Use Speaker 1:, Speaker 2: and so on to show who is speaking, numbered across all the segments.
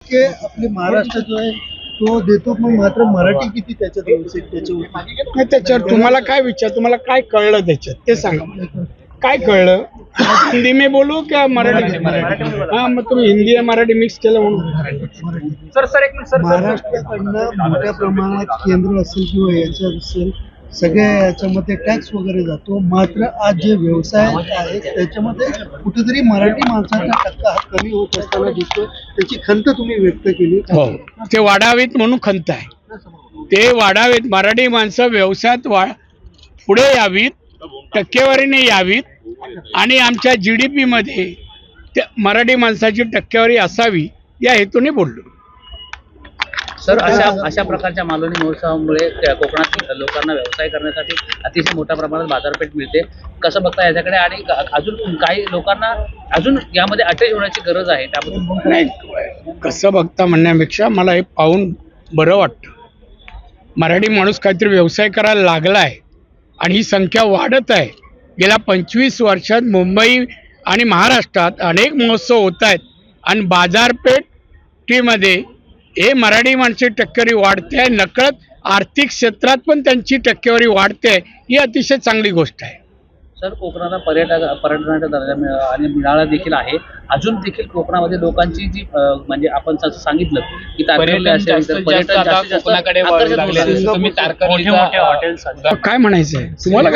Speaker 1: टक्के आपले महाराष्ट्र जो आहे तो देतो, पण मात्र मराठी किती त्याच्यावर
Speaker 2: त्याच्यावर तुम्हाला काय तुम्हाला काय कळलं त्याच्यात ते सांगा मला. काय कळलं? हिंदी में बोलू क्या मराठी? हाँ मग तुम्ही हिंदी आणि मराठी मिक्स केलं म्हणून.
Speaker 1: महाराष्ट्राकडनं मोठ्या प्रमाणात केंद्र असेल किंवा याच्या असेल सगळ्या याच्यामध्ये टॅक्स वगैरे जातो, मात्र आज जे व्यवसाय आहेत त्याच्यामध्ये कुठेतरी मराठी माणसाचा टक्का हा कमी होत असताना दिसतो. त्याची खंत तुम्ही व्यक्त केली.
Speaker 2: हो, ते वाढावेत म्हणून खंत आहे. ते वाढावेत, मराठी माणसं व्यवसायात पुढे यावीत, टक्केवारीने यावीत आणि आमच्या GDP मध्ये मराठी माणसाची टक्केवारी असावी या हेतूने बोललो.
Speaker 3: सर, अशा प्रकारच्या मालवणी महोत्सवामुळे कोकणातील लोकांना व्यवसाय करण्यासाठी अतिशय मोठ्या प्रमाणात बाजारपेठ मिळते. कसं बघता याच्याकडे, आणि अजून काही लोकांना अजून यामध्ये अटॅच होण्याची गरज आहे त्याबद्दल?
Speaker 2: नाही, कसं बघता म्हणण्यापेक्षा मला हे पाहून बरं वाटतं. मराठी माणूस काहीतरी व्यवसाय करायला लागला आहे आणि ही संख्या वाढत आहे. गेल्या 25 वर्षात मुंबई आणि महाराष्ट्रात अनेक महोत्सव होत आहेत आणि बाजारपेठीमध्ये हे मराठी माणसाची टक्केवारी वाढते आहे. नकळत आर्थिक क्षेत्रात पण त्यांची टक्केवारी वाढते आहे, ही अतिशय चांगली गोष्ट आहे.
Speaker 3: सर, कोकणाला पर्यटनाचा दर्जा आणि मिळाला देखील आहे. अजून देखील कोकणामध्ये लोकांची जी म्हणजे आपण सांगितलं की
Speaker 2: काय म्हणायचं आहे तुम्हाला?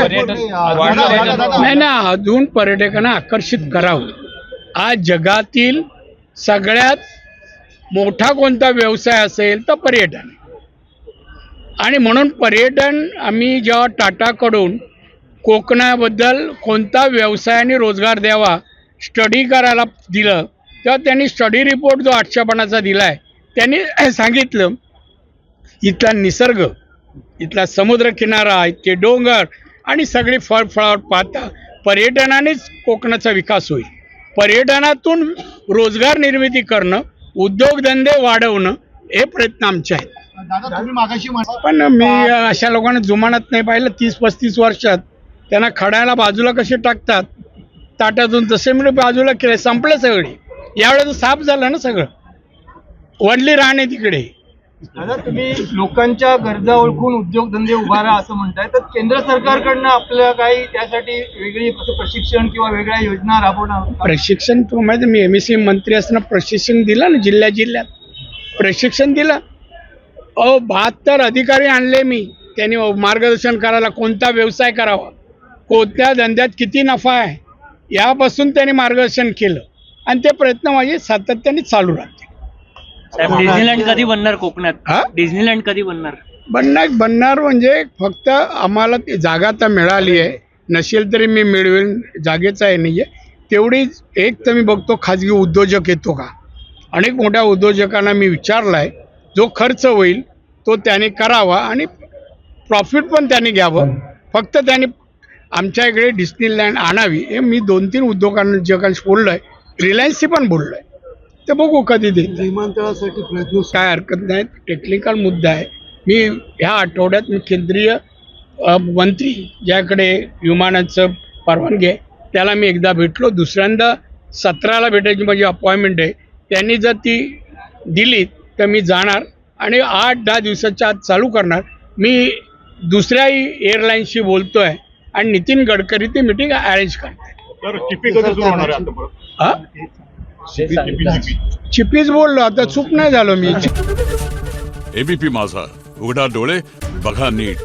Speaker 2: नाही ना, अजून पर्यटकांना आकर्षित करावं. आज जगातील सगळ्यात मोठा कोणता व्यवसाय असेल तर पर्यटन, आणि म्हणून पर्यटन आम्ही जेव्हा टाटाकडून कोकणाबद्दल कोणता व्यवसायाने रोजगार द्यावा स्टडी करायला दिलं, तेव्हा त्यांनी स्टडी रिपोर्ट जो 800 पानाचा दिला आहे त्यांनी सांगितलं इथला निसर्ग, इथला समुद्रकिनारा, इतके डोंगर आणि सगळी फळफळावट पाहता पर्यटनानेच कोकणाचा विकास होईल. पर्यटनातून रोजगार निर्मिती करणं, उद्योगधंदे वाढवणं हे प्रयत्न आमचे आहेत. पण मी अशा लोकांना जुमानत नाही पाहिलं. 30-35 वर्षात त्यांना खड्याला बाजूला कसे टाकतात ताटातून, तसे मी बाजूला केले, संपलं सगळे. यावेळेस साफ झालं ना सगळं, वडली राहणे तिकडे.
Speaker 4: दादा, तुम्ही लोकांच्या गरजा ओळखून उद्योगधंदे उभारा असं म्हणताय, तर केंद्र सरकारकडनं आपल्या काही त्यासाठी वेगळी प्रशिक्षण किंवा वेगळ्या योजना राबवणार?
Speaker 2: प्रशिक्षण तुम्हाला मी MSC मंत्री असताना प्रशिक्षण दिलं ना, जिल्ह्यात प्रशिक्षण दिलं. 72 अधिकारी आणले मी, त्यांनी मार्गदर्शन करायला कोणता व्यवसाय करावा, कोणत्या धंद्यात किती नफा आहे यापासून त्यांनी मार्गदर्शन केलं आणि ते प्रयत्न माझे सातत्याने चालू राहते.
Speaker 3: डिझनीलँड कधी बनणार कोकणात? डिझनीलँड कधी बनणार?
Speaker 2: बनणार म्हणजे फक्त आम्हाला ती जागा तर मिळाली आहे, नसेल तरी मी मिळवेल, जागेचा आहे नाही आहे तेवढीच. एक तर मी बघतो खाजगी उद्योजक येतो का. अनेक मोठ्या उद्योजकांना मी विचारलं आहे, जो खर्च होईल तो त्याने करावा आणि प्रॉफिट पण त्याने घ्यावं. फक्त त्याने आमच्या इकडे डिस्नीलँड आणावी हे मी 2-3 उद्योजकांशी बोललो आहे. रिलायन्सशी पण बोललो आहे. ते बघू कधी देईल.
Speaker 1: विमानतळासाठी प्रयत्न
Speaker 2: काय हरकत नाही, टेक्निकल मुद्दा आहे. मी ह्या आठवड्यात केंद्रीय मंत्री ज्याकडे विमानाचं परवानगी आहे त्याला मी एकदा भेटलो. दुसऱ्यांदा 17ला भेटायची माझी अपॉइंटमेंट आहे. त्यांनी जर ती दिली तर मी जाणार आणि 8-10 दिवसाच्या आत चालू करणार. मी दुसऱ्याही एअरलाईन्सशी बोलतो आहे आणि नितीन गडकरी ती मीटिंग अरेंज करताय. चिपीच बोललो, आता चूक नाही झालो मी.
Speaker 5: ABP माझा, उघडा डोळे बघा नीट.